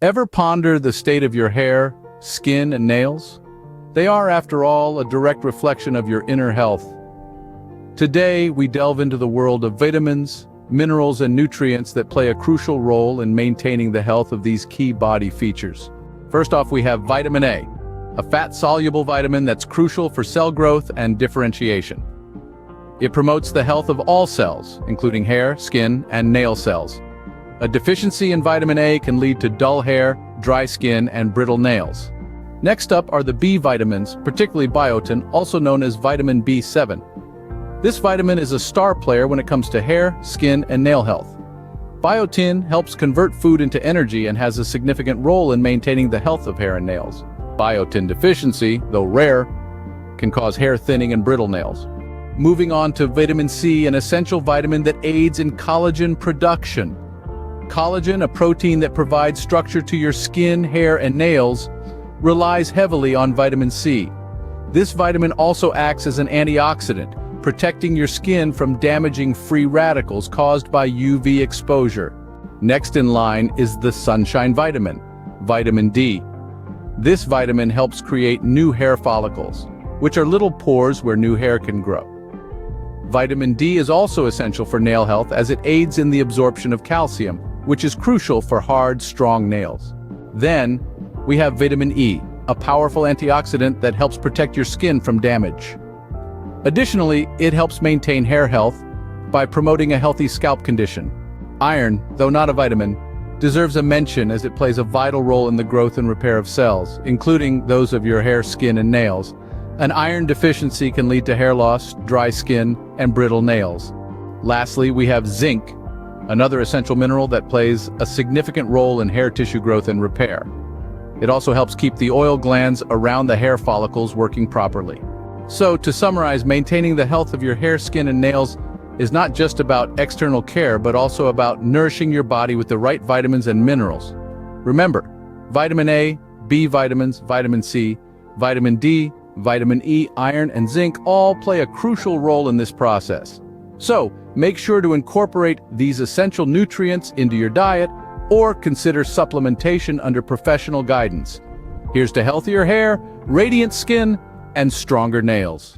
Ever ponder the state of your hair, skin, and nails? They are, after all, a direct reflection of your inner health. Today, we delve into the world of vitamins, minerals, and nutrients that play a crucial role in maintaining the health of these key body features. First off, we have vitamin A fat-soluble vitamin that's crucial for cell growth and differentiation. It promotes the health of all cells, including hair, skin, and nail cells. A deficiency in vitamin A can lead to dull hair, dry skin, and brittle nails. Next up are the B vitamins, particularly biotin, also known as vitamin B7. This vitamin is a star player when it comes to hair, skin, and nail health. Biotin helps convert food into energy and has a significant role in maintaining the health of hair and nails. Biotin deficiency, though rare, can cause hair thinning and brittle nails. Moving on to vitamin C, an essential vitamin that aids in collagen production. Collagen, a protein that provides structure to your skin, hair, and nails, relies heavily on vitamin C. This vitamin also acts as an antioxidant, protecting your skin from damaging free radicals caused by UV exposure. Next in line is the sunshine vitamin, vitamin D. This vitamin helps create new hair follicles, which are little pores where new hair can grow. Vitamin D is also essential for nail health as it aids in the absorption of calcium, which is crucial for hard, strong nails. Then, we have vitamin E, a powerful antioxidant that helps protect your skin from damage. Additionally, it helps maintain hair health by promoting a healthy scalp condition. Iron, though not a vitamin, deserves a mention as it plays a vital role in the growth and repair of cells, including those of your hair, skin, and nails. An iron deficiency can lead to hair loss, dry skin, and brittle nails. Lastly, we have zinc, another essential mineral that plays a significant role in hair tissue growth and repair. It also helps keep the oil glands around the hair follicles working properly. So, to summarize, maintaining the health of your hair, skin, and nails is not just about external care, but also about nourishing your body with the right vitamins and minerals. Remember, vitamin A, B vitamins, vitamin C, vitamin D, vitamin E, iron, and zinc all play a crucial role in this process. So, make sure to incorporate these essential nutrients into your diet or consider supplementation under professional guidance. Here's to healthier hair, radiant skin, and stronger nails.